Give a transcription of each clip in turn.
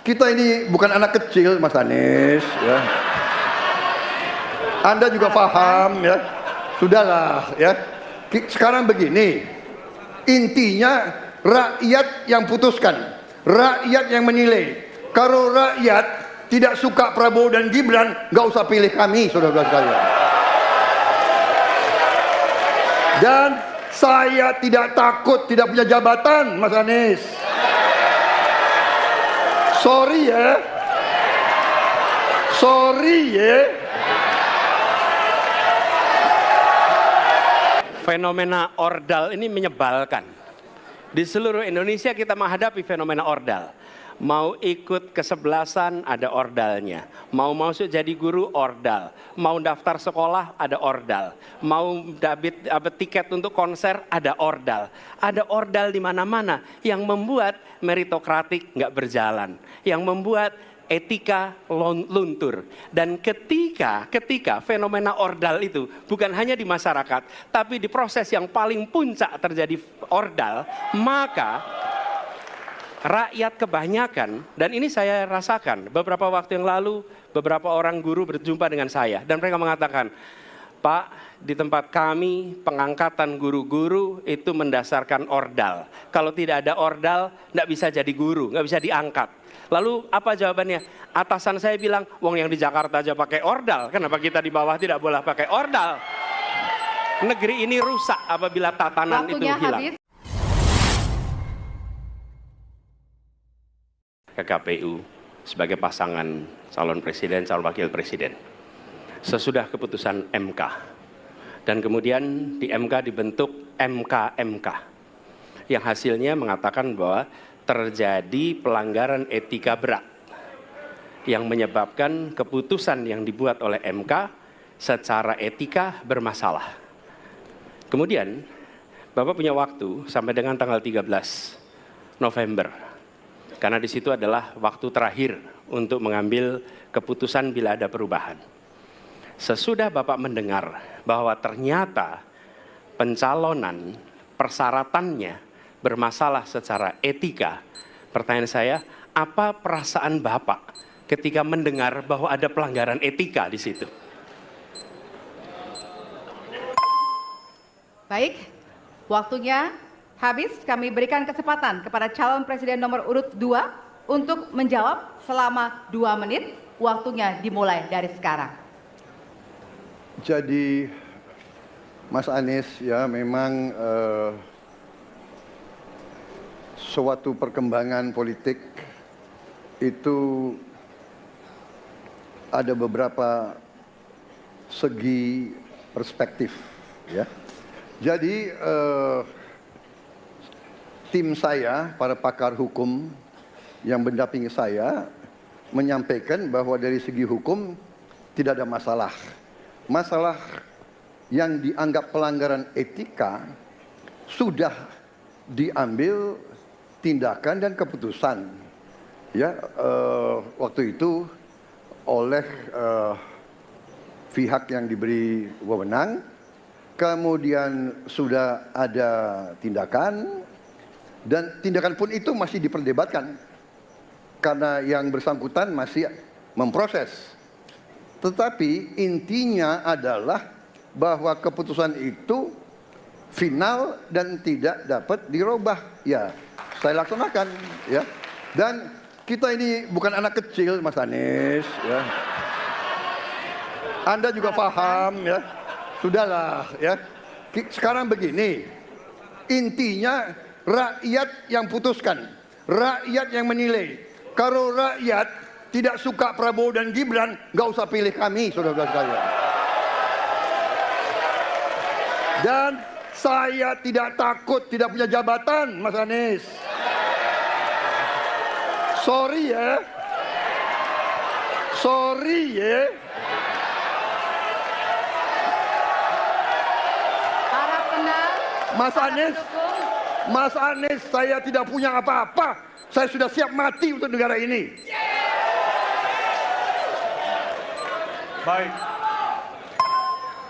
Kita ini bukan anak kecil, Mas Anies, ya. Anda juga paham, ya. Sudahlah, ya. Sekarang begini, intinya rakyat yang putuskan, rakyat yang menilai. Kalau rakyat tidak suka Prabowo dan Gibran, nggak usah pilih kami, saudara-saudara sekalian. Dan saya tidak takut tidak punya jabatan, Mas Anies. Sorry ya. Sorry ya. Fenomena ordal ini menyebalkan. Di seluruh Indonesia kita menghadapi fenomena ordal. Mau ikut kesebelasan ada ordalnya. Mau masuk jadi guru ordal. Mau daftar sekolah ada ordal. Mau dapat tiket untuk konser ada ordal. Ada ordal di mana-mana yang membuat meritokratik nggak berjalan. Yang membuat etika luntur. Dan ketika fenomena ordal itu bukan hanya di masyarakat, tapi di proses yang paling puncak terjadi ordal, maka rakyat kebanyakan, dan ini saya rasakan beberapa waktu yang lalu, beberapa orang guru berjumpa dengan saya dan mereka mengatakan, Pak, di tempat kami pengangkatan guru-guru itu mendasarkan ordal. Kalau tidak ada ordal, nggak bisa jadi guru, nggak bisa diangkat. Lalu apa jawabannya? Atasan saya bilang, wong yang di Jakarta aja pakai ordal, kenapa kita di bawah tidak boleh pakai ordal? Negeri ini rusak apabila tatanan itu hilang. Ke KPU sebagai pasangan calon presiden, calon wakil presiden. Sesudah keputusan MK. Dan kemudian di MK dibentuk MK yang hasilnya mengatakan bahwa terjadi pelanggaran etika berat yang menyebabkan keputusan yang dibuat oleh MK secara etika bermasalah. Kemudian Bapak punya waktu sampai dengan tanggal 13 November. Karena di situ adalah waktu terakhir untuk mengambil keputusan bila ada perubahan. Sesudah Bapak mendengar bahwa ternyata pencalonan persyaratannya bermasalah secara etika, pertanyaan saya, apa perasaan Bapak ketika mendengar bahwa ada pelanggaran etika di situ? Baik, waktunya habis. Kami berikan kesempatan kepada calon presiden nomor urut 2 untuk menjawab selama 2 menit. Waktunya dimulai dari sekarang. Jadi Mas Anies, ya memang suatu perkembangan politik itu ada beberapa segi perspektif, ya. Jadi tim saya, para pakar hukum yang mendampingi saya, menyampaikan bahwa dari segi hukum tidak ada masalah. Masalah yang dianggap pelanggaran etika sudah diambil tindakan dan keputusan, ya, waktu itu oleh pihak yang diberi wewenang. Kemudian sudah ada tindakan. Dan tindakan pun itu masih diperdebatkan karena yang bersangkutan masih memproses. Tetapi intinya adalah bahwa keputusan itu final dan tidak dapat dirubah. Ya, saya laksanakan, ya. Dan kita ini bukan anak kecil, Mas Anies, ya. Anda juga paham, ya. Sudahlah, ya. Sekarang begini, intinya rakyat yang putuskan, rakyat yang menilai. Kalau rakyat tidak suka Prabowo dan Gibran, nggak usah pilih kami, saudara-saudara sekalian. Dan saya tidak takut tidak punya jabatan, Mas Anies. Sorry ya. Sorry ya. Harap tenang. Mas Anies, saya tidak punya apa-apa. Saya sudah siap mati untuk negara ini. Baik.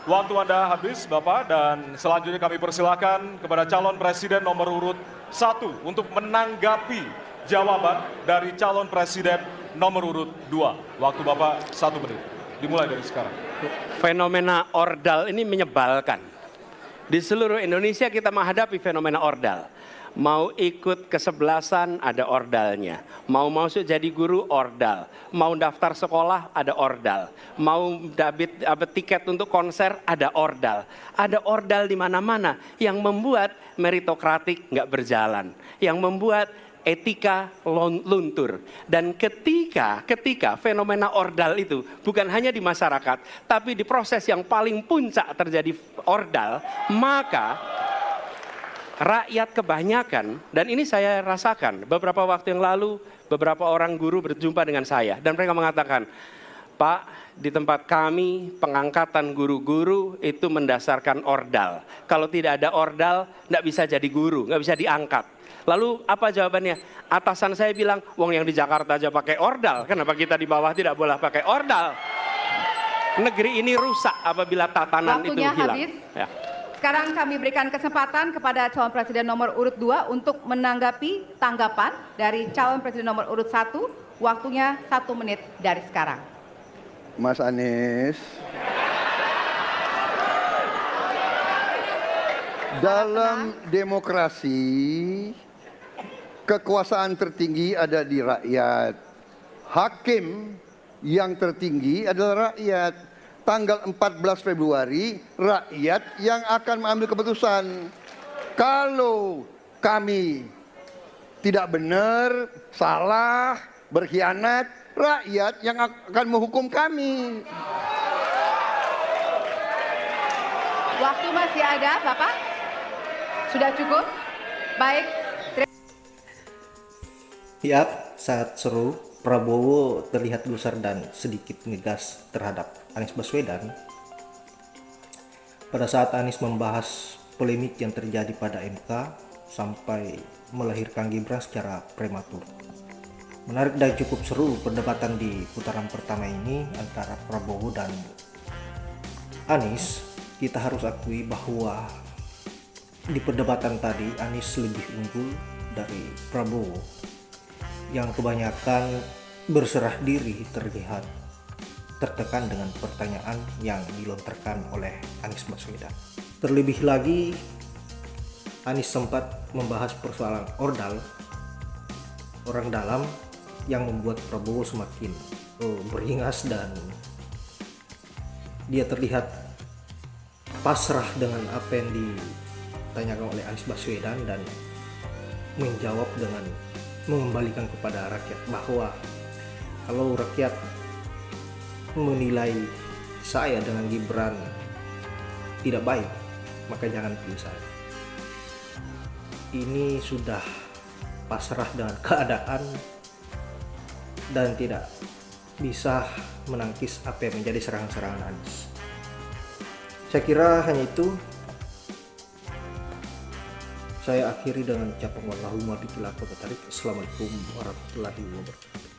Waktu Anda habis, Bapak, dan selanjutnya kami persilakan kepada calon presiden nomor urut 1 untuk menanggapi jawaban dari calon presiden nomor urut 2. Waktu Bapak 1 menit. Dimulai dari sekarang. Fenomena ordal ini menyebalkan. Di seluruh Indonesia kita menghadapi fenomena ordal. Mau ikut kesebelasan ada ordalnya. Mau masuk jadi guru ordal. Mau daftar sekolah ada ordal. Mau dapat tiket untuk konser ada ordal. Ada ordal di mana-mana yang membuat meritokratik nggak berjalan. Yang membuat etika luntur. Dan ketika fenomena ordal itu bukan hanya di masyarakat, tapi di proses yang paling puncak terjadi ordal, maka rakyat kebanyakan, dan ini saya rasakan beberapa waktu yang lalu, beberapa orang guru berjumpa dengan saya dan mereka mengatakan, Pak, di tempat kami pengangkatan guru-guru itu mendasarkan ordal. Kalau tidak ada ordal, nggak bisa jadi guru, nggak bisa diangkat. Lalu apa jawabannya? Atasan saya bilang, wong yang di Jakarta aja pakai ordal, kenapa kita di bawah tidak boleh pakai ordal? Negeri ini rusak apabila tatanan itu Waktunya hilang. habis. Ya. Sekarang kami berikan kesempatan kepada calon presiden nomor urut 2 untuk menanggapi tanggapan dari calon presiden nomor urut 1. Waktunya 1 menit dari sekarang. Mas Anies. Dalam demokrasi, kekuasaan tertinggi ada di rakyat. Hakim yang tertinggi adalah rakyat. Tanggal 14 Februari, rakyat yang akan mengambil keputusan. Kalau kami tidak benar, salah, berkhianat, rakyat yang akan menghukum kami. Waktu masih ada, Bapak? Sudah cukup? Baik. Yap, saat seru, Prabowo terlihat gusar dan sedikit ngegas terhadap Anies Baswedan. Pada saat Anies membahas polemik yang terjadi pada MK sampai melahirkan Gibran secara prematur. Menarik dan cukup seru perdebatan di putaran pertama ini antara Prabowo dan Anies. Kita harus akui bahwa di perdebatan tadi Anies lebih unggul dari Prabowo, yang kebanyakan berserah diri terlihat tertekan dengan pertanyaan yang dilontarkan oleh Anies Baswedan. Terlebih lagi, Anies sempat membahas persoalan ordal, orang dalam, yang membuat Prabowo semakin beringas dan dia terlihat pasrah dengan apa yang ditanyakan oleh Anies Baswedan dan menjawab dengan mengembalikan kepada rakyat bahwa kalau rakyat menilai saya dengan Gibran tidak baik, maka jangan pilih saya. Ini sudah pasrah dengan keadaan dan tidak bisa menangkis apa yang menjadi serangan-serangan Anies. Saya kira hanya itu. Saya akhiri dengan ucapan wallahumma biqil. Assalamualaikum warahmatullahi wabarakatuh.